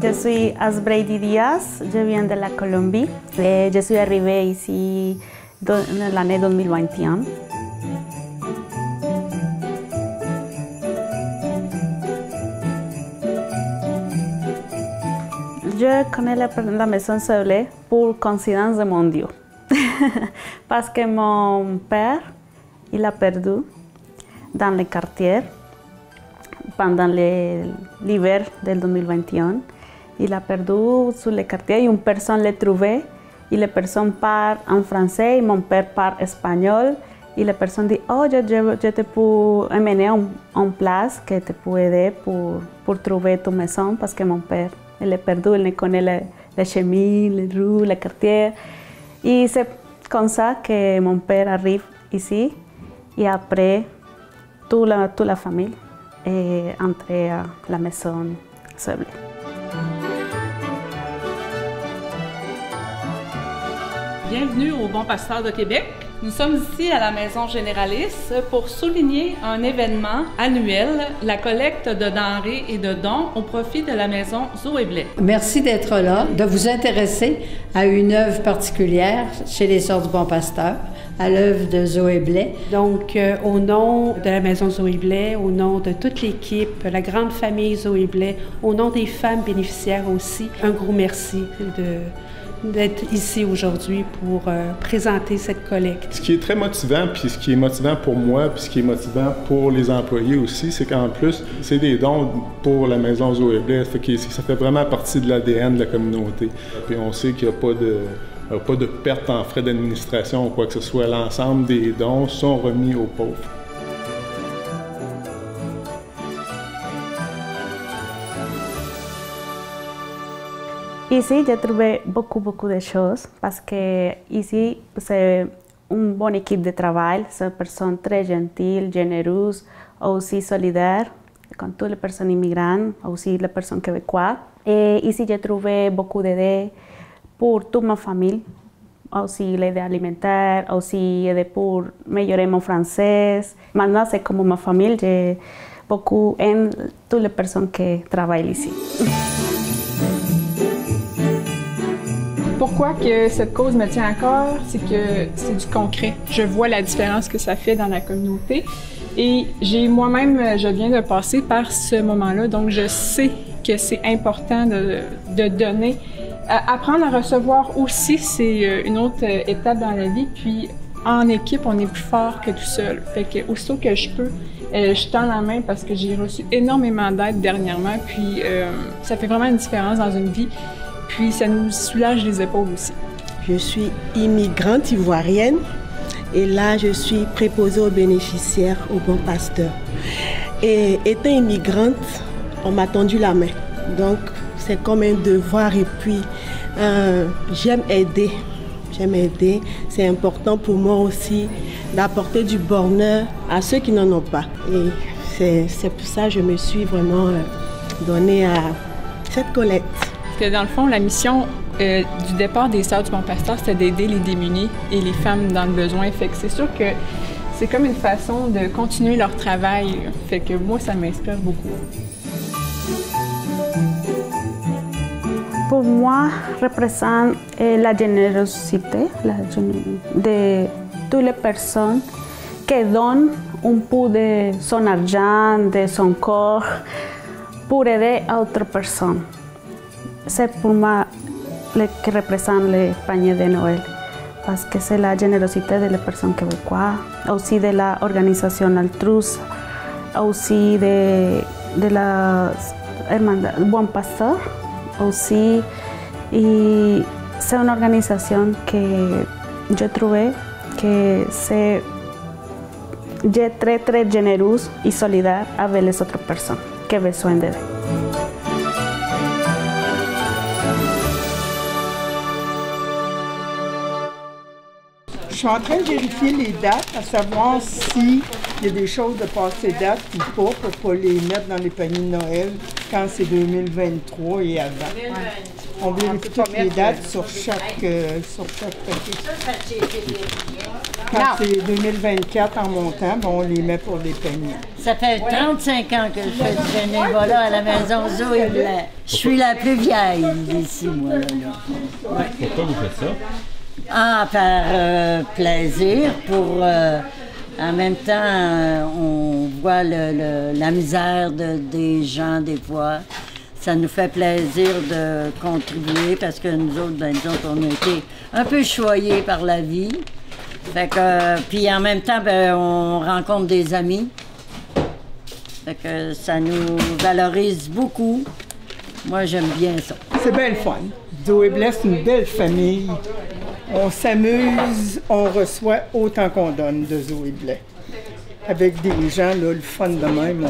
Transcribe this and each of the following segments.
Je suis Asbrady Diaz, je viens de la Colombie. Et je suis arrivée ici dans l'année 2021. Je connais la maison Zoé pour coïncidence de mon Dieu. Parce que mon père, il a perdu dans le quartier pendant l'hiver del 2021. Il a perdu sur le quartier et une personne l'a trouvé. Et la personne parle en français et mon père parle espagnol. Et la personne dit, oh, je te peux emmener en place que te peux aider pour trouver ta maison parce que mon père, il est perdu, il ne connaît les chemins, les rues, les quartiers. Et c'est comme ça que mon père arrive ici et après toute la famille est entrée à la maison Zoé. Bienvenue au Bon Pasteur de Québec. Nous sommes ici à la Maison Généraliste pour souligner un événement annuel, la collecte de denrées et de dons au profit de la Maison Zoé Blais. Merci d'être là, de vous intéresser à une œuvre particulière chez les Sœurs du Bon Pasteur, à l'œuvre de Zoé Blais. Donc, au nom de la Maison Zoé Blais, au nom de toute l'équipe, la grande famille Zoé Blais, au nom des femmes bénéficiaires aussi, un gros merci d'être ici aujourd'hui pour présenter cette collecte. Ce qui est très motivant, puis ce qui est motivant pour moi, puis ce qui est motivant pour les employés aussi, c'est qu'en plus, c'est des dons pour la Maison Zoé Blais, ça fait vraiment partie de l'ADN de la communauté. Puis on sait qu'il n'y a pas de perte en frais d'administration ou quoi que ce soit. L'ensemble des dons sont remis aux pauvres. Ici, j'ai trouvé beaucoup de choses parce que ici, c'est une bonne équipe de travail. C'est une personne très gentille, généreuse, aussi solidaire, con toutes les personnes immigrantes, aussi les personnes québécoises. Et ici, j'ai trouvé beaucoup d'aide pour toute ma famille, aussi l'aide alimentaire, aussi aide pour améliorer mon français. Maintenant, c'est comme ma famille, j'ai beaucoup aimé toutes les personnes qui travaillent ici. Pourquoi que cette cause me tient à cœur, c'est que c'est du concret. Je vois la différence que ça fait dans la communauté et moi-même, je viens de passer par ce moment-là, donc je sais que c'est important de donner. Apprendre à recevoir aussi, c'est une autre étape dans la vie, puis en équipe, on est plus fort que tout seul. Fait que aussitôt que je peux, je tends la main parce que j'ai reçu énormément d'aide dernièrement, puis ça fait vraiment une différence dans une vie. Puis ça nous soulage les épaules aussi. Je suis immigrante ivoirienne et là je suis préposée aux bénéficiaires au Bon Pasteur. Et étant immigrante, on m'a tendu la main. Donc c'est comme un devoir et puis j'aime aider. C'est important pour moi aussi d'apporter du bonheur à ceux qui n'en ont pas. Et c'est pour ça que je me suis vraiment donnée à cette collecte. Parce que dans le fond, la mission du départ des Sœurs du Bon Pasteur, c'était d'aider les démunis et les femmes dans le besoin. Fait que c'est sûr que c'est comme une façon de continuer leur travail. Fait que moi, ça m'inspire beaucoup. Pour moi, représente la générosité de toutes les personnes qui donnent un peu de son argent, de son corps, pour aider à d'autres personnes. C'est pour moi ce qui représente le panier de Noël, parce que c'est la générosité de les personnes québécoises, aussi de l'organisation Altruiste, aussi de la Hermandad Bon Pasteur, aussi. Et c'est une organisation que je trouvais que c'est très généreuse et solidaire avec les autres personnes qui ont besoin d'aide. Je suis en train de vérifier les dates, à savoir s'il y a des choses de passé date ou pas, pour ne pas les mettre dans les paniers de Noël quand c'est 2023 et avant. Ouais. On vérifie toutes les dates sur chaque paquet. Quand c'est 2024 en montant, on les met pour des paniers. Ça fait 35 ans que je fais du bénévolat à la maison Zoé Blais. Je suis la plus vieille d'ici, moi. Ouais. Pourquoi vous faites ça? Ah, par plaisir, pour... en même temps, on voit la misère des gens, des fois. Ça nous fait plaisir de contribuer parce que nous autres, on a été un peu choyés par la vie. Fait que, puis en même temps, on rencontre des amis. Fait que ça nous valorise beaucoup. Moi, j'aime bien ça. C'est bien le fun. Zoé Blais, c'est une belle famille. On s'amuse, on reçoit autant qu'on donne de Zoé Blais. Avec des gens, là, le fun de même,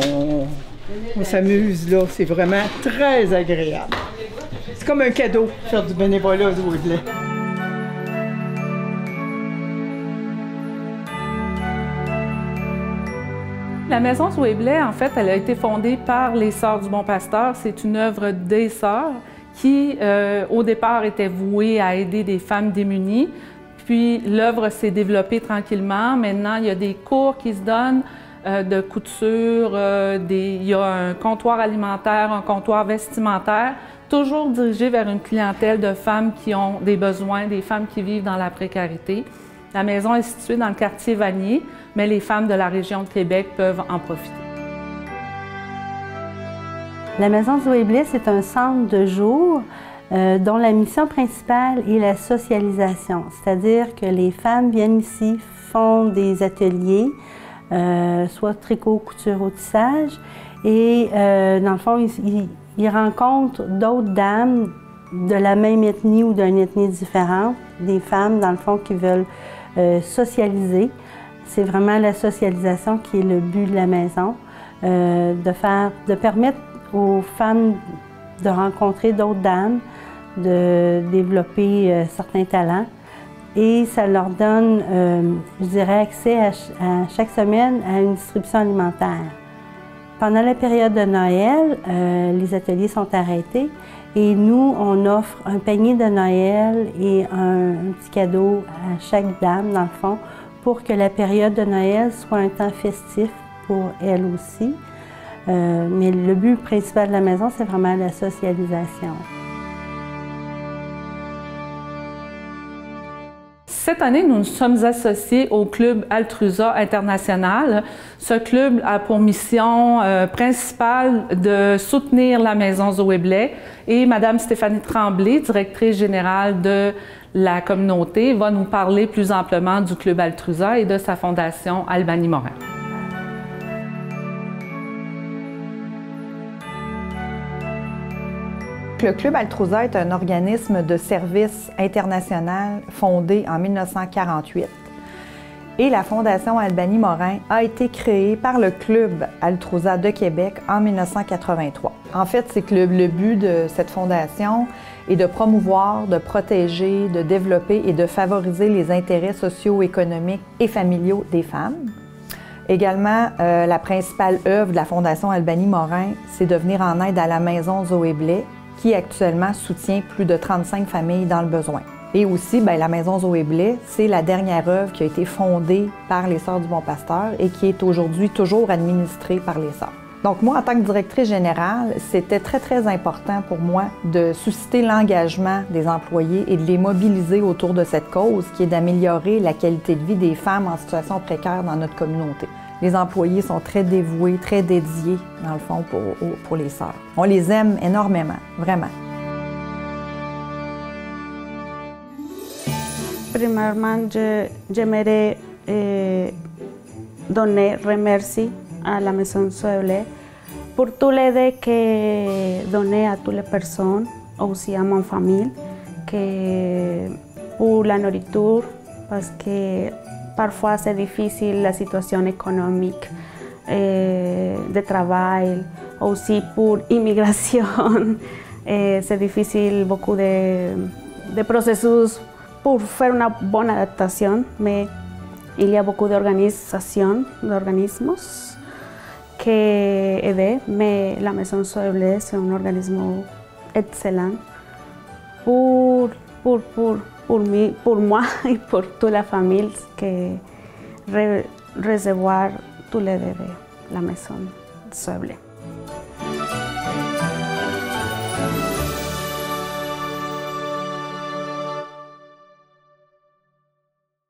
on s'amuse, là. C'est vraiment très agréable. C'est comme un cadeau, faire du bénévolat à Zoé Blais. La Maison Zoé Blais, en fait, elle a été fondée par les Sœurs du Bon Pasteur. C'est une œuvre des Sœurs qui, au départ, était vouée à aider des femmes démunies. Puis l'œuvre s'est développée tranquillement. Maintenant, il y a des cours qui se donnent de couture, il y a un comptoir alimentaire, un comptoir vestimentaire, toujours dirigé vers une clientèle de femmes qui ont des besoins, des femmes qui vivent dans la précarité. La maison est située dans le quartier Vanier, mais les femmes de la région de Québec peuvent en profiter. La Maison Zoé Blais, c'est un centre de jour dont la mission principale est la socialisation, c'est-à-dire que les femmes viennent ici, font des ateliers, soit tricot, couture au tissage, et dans le fond, ils rencontrent d'autres dames de la même ethnie ou d'une ethnie différente, des femmes, dans le fond, qui veulent socialiser. C'est vraiment la socialisation qui est le but de la maison, de permettre aux femmes de rencontrer d'autres dames, de développer certains talents. Et ça leur donne, je dirais, accès à chaque semaine à une distribution alimentaire. Pendant la période de Noël, les ateliers sont arrêtés et nous, on offre un panier de Noël et un petit cadeau à chaque dame, dans le fond, pour que la période de Noël soit un temps festif pour elles aussi. Mais le but principal de la maison, c'est vraiment la socialisation. Cette année, nous nous sommes associés au Club Altrusa International. Ce club a pour mission principale de soutenir la Maison Zoé Blais et Mme Stéphanie Tremblay, directrice générale de la communauté, va nous parler plus amplement du Club Altrusa et de sa fondation Albany Morin. Le Club Altrusa est un organisme de service international fondé en 1948 et la Fondation Albany Morin a été créée par le Club Altrusa de Québec en 1983. En fait, c'est que le but de cette fondation est de promouvoir, de protéger, de développer et de favoriser les intérêts socio-économiques et familiaux des femmes. Également, la principale œuvre de la Fondation Albany Morin, c'est de venir en aide à la Maison Zoé Blais, qui actuellement soutient plus de 35 familles dans le besoin. Et aussi, la Maison Zoé Blais, c'est la dernière œuvre qui a été fondée par les Sœurs du Bon Pasteur et qui est aujourd'hui toujours administrée par les Sœurs. Donc moi, en tant que directrice générale, c'était très, très important pour moi de susciter l'engagement des employés et de les mobiliser autour de cette cause qui est d'améliorer la qualité de vie des femmes en situation précaire dans notre communauté. Les employés sont très dévoués, très dédiés, dans le fond, pour les sœurs. On les aime énormément, vraiment. Premièrement, j'aimerais remercier à la Maison Zoé Blais pour toute l'aide que donnait à toutes les personnes, aussi à ma famille, pour la nourriture, parce que parfois c'est difficile la situation économique, de travail, aussi pour l'immigration. C'est difficile beaucoup de processus pour faire une bonne adaptation, mais il y a beaucoup d'organismes qui aident, mais la Maison Zoé Blais c'est un organisme excellent pour pour moi et pour toute la famille que recevoir tous les bébés à la maison Soeblé.